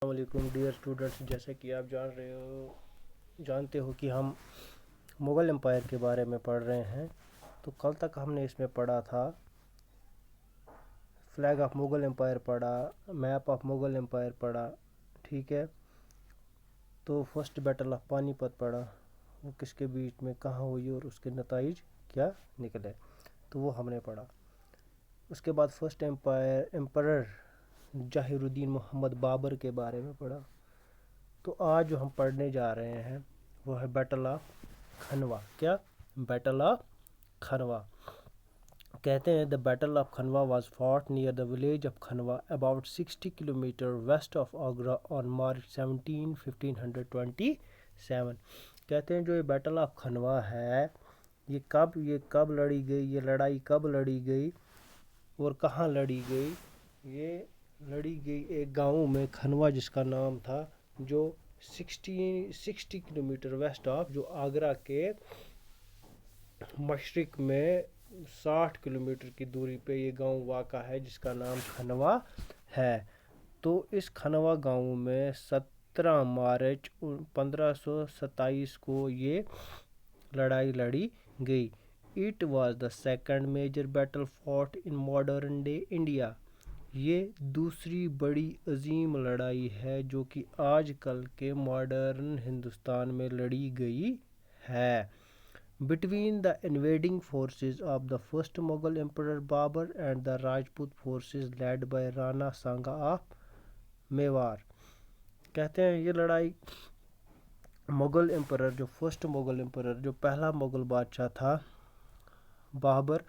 السلام علیکم dear students, جیسا کہ آپ جانتے ہو کہ ہم مغل امپائر کے بارے میں پڑھ رہے ہیں۔ تو کل تک ہم نے اس میں پڑھا تھا فلیگ آف مغل امپائر پڑھا، میپ آف مغل امپائر پڑھا، ٹھیک ہے۔ تو فرسٹ بیٹل آف پانی پت پڑھا، وہ کس کے بیچ میں کہاں ہوئی اور اس کے نتائج کیا نکلے، تو وہ ہم نے پڑھا۔ اس کے بعد فرسٹ امپرر ظاہر الدین محمد بابر کے بارے میں پڑھا۔ تو آج جو ہم پڑھنے جا رہے ہیں وہ ہے بیٹل آف کھنوا۔ کیا؟ Battle of Khanwa. کہتے ہیں the battle of Khanwa was fought near the village of Khanwa about 60 kilometer west of Agra on March 17, 1527۔ کہتے ہیں جو یہ بیٹل آف کھنوا ہے یہ کب لڑی گئی، یہ لڑائی کب لڑی گئی اور کہاں لڑی گئی؟ یہ لڑی گئی ایک گاؤں میں کھنوا جس کا نام تھا، جو 60 کلومیٹر ویسٹ آف، جو آگرہ کے مشرق میں 60 کلومیٹر کی دوری پہ یہ گاؤں واقع ہے جس کا نام کھنوا ہے۔ تو اس کھنوا گاؤں میں 17 مارچ 1527 کو یہ لڑائی لڑی گئی۔ It was the second major battle fought in modern day India۔ یہ دوسری بڑی عظیم لڑائی ہے جو کہ آج کل کے ماڈرن ہندوستان میں لڑی گئی ہے۔ Between the invading forces of the first Mughal Emperor Babur and the Rajput forces led by Rana Sanga of Mewar. کہتے ہیں یہ لڑائی مغل امپرر، جو فرسٹ مغل امپرر، جو پہلا مغل بادشاہ تھا بابر،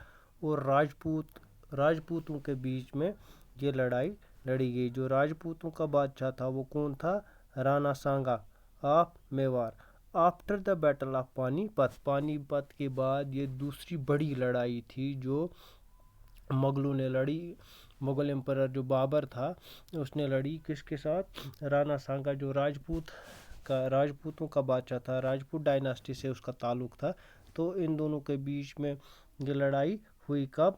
اور راجپوتوں کے بیچ میں یہ لڑائی لڑی گئی۔ جو راجپوتوں کا بادشاہ تھا وہ کون تھا؟ Rana Sanga of Mewar. After the battle of Panipat کے بعد یہ دوسری بڑی لڑائی تھی جو مغلوں نے لڑی۔ مغل امپرر جو بابر تھا اس نے لڑی کس کے ساتھ؟ رانا سانگا، جو راجپوتوں کا بادشاہ تھا، راجپوت ڈائناسٹی سے اس کا تعلق تھا۔ تو ان دونوں کے بیچ میں یہ لڑائی ہوئی کب؟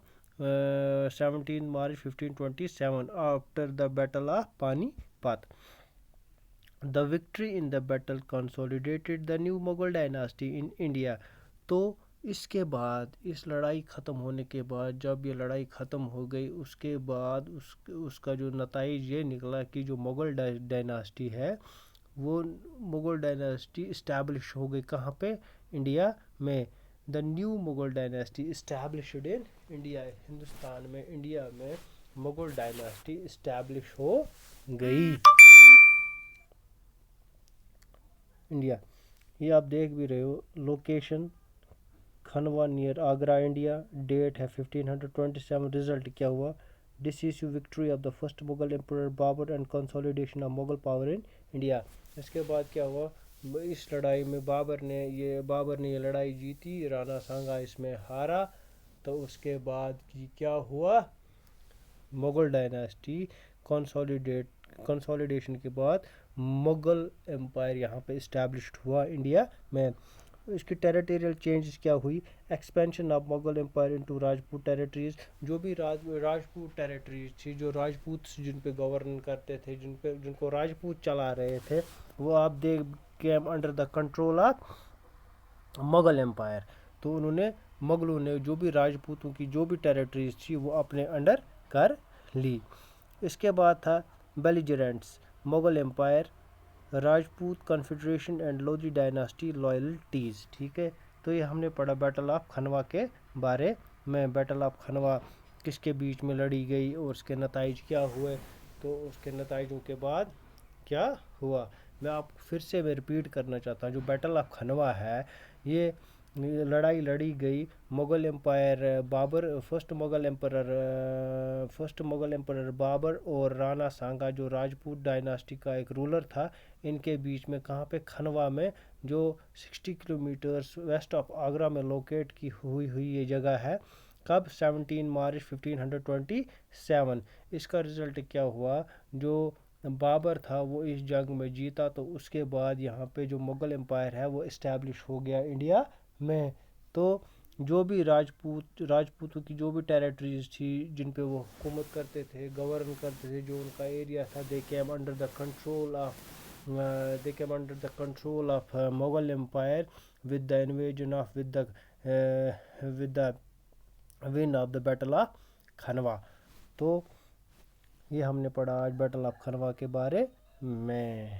17 March 1527 after the battle of پانی پت۔ The victory in the battle consolidated the new Mughal dynasty in India۔ تو اس کے بعد، اس لڑائی ختم ہونے کے بعد، جب یہ لڑائی ختم ہو گئی اس کے بعد اس کا جو نتائج یہ نکلا کہ جو مغل ڈائناسٹی ہے وہ مغل ڈائناسٹی اسٹیبلش ہو گئی کہاں پہ؟ انڈیا میں۔ The new Mughal dynasty established in India۔ Hindustan میں، انڈیا میں مغل ڈائناسٹی اسٹیبلش ہو گئی۔ انڈیا، یہ آپ دیکھ بھی رہے ہو، location Khanwa near Agra India, date ہے 1527۔ رزلٹ کیا ہوا؟ Decisive victory of the first Mughal emperor Babur and consolidation of Mughal power in India. اس کے بعد کیا ہوا؟ اس لڑائی میں بابر نے یہ لڑائی جیتی، رانا سانگا اس میں ہارا۔ تو اس کے بعد کیا ہوا؟ مغل ڈائناسٹی کنسولیڈیشن کے بعد مغل امپائر یہاں پہ اسٹیبلشڈ ہوا انڈیا میں۔ اس کی ٹیریٹریل چینجز کیا ہوئی؟ Expansion of Mughal empire into Rajput territories. جو بھی راجپوت ٹیریٹریز تھی، جو راجپوت جن پہ گورن کرتے تھے، جن کو راجپوت چلا رہے تھے، وہ آپ came under the control of Mughal empire. تو مغلوں نے جو بھی راجپوتوں کی جو بھی ٹیریٹریز تھی وہ اپنے انڈر کر لی۔ اس کے بعد تھا belligerents, Mughal empire, Rajput confederation and Lodhi dynasty loyalties, ٹھیک ہے۔ تو یہ ہم نے پڑھا بیٹل آف کھنوا کے بارے میں۔ بیٹل آف کھنوا کس کے بیچ میں لڑی گئی اور اس کے نتائج کیا ہوئے؟ تو اس کے نتائجوں کے بعد کیا ہوا میں آپ پھر سے ریپیٹ کرنا چاہتا ہوں۔ جو بیٹل آف کھنوا ہے یہ لڑائی لڑی گئی Mughal empire Babur, first Mughal emperor Babur اور رانا سانگا جو راجپوت ڈائناسٹی کا ایک رولر تھا، ان کے بیچ میں کہاں پہ؟ کھنوا میں، جو 60 کلومیٹرز ویسٹ آف آگرہ میں لوکیٹ کی ہوئی یہ جگہ ہے۔ کب؟ 17 مارچ 1527۔ اس کا رزلٹ کیا ہوا؟ جو بابر تھا وہ اس جنگ میں جیتا، تو اس کے بعد یہاں پہ جو مغل امپائر ہے وہ اسٹیبلش ہو گیا انڈیا میں۔ تو جو بھی راجپوتوں کی جو بھی ٹیریٹریز تھی جن پہ وہ حکومت کرتے تھے، گورن کرتے تھے، جو ان کا ایریا تھا، they came under the control of Mughal Empire with the invasion of with the win of the Battle of کھنوا. تو یہ ہم نے پڑھا آج بیٹل آف کھنوا کے بارے میں.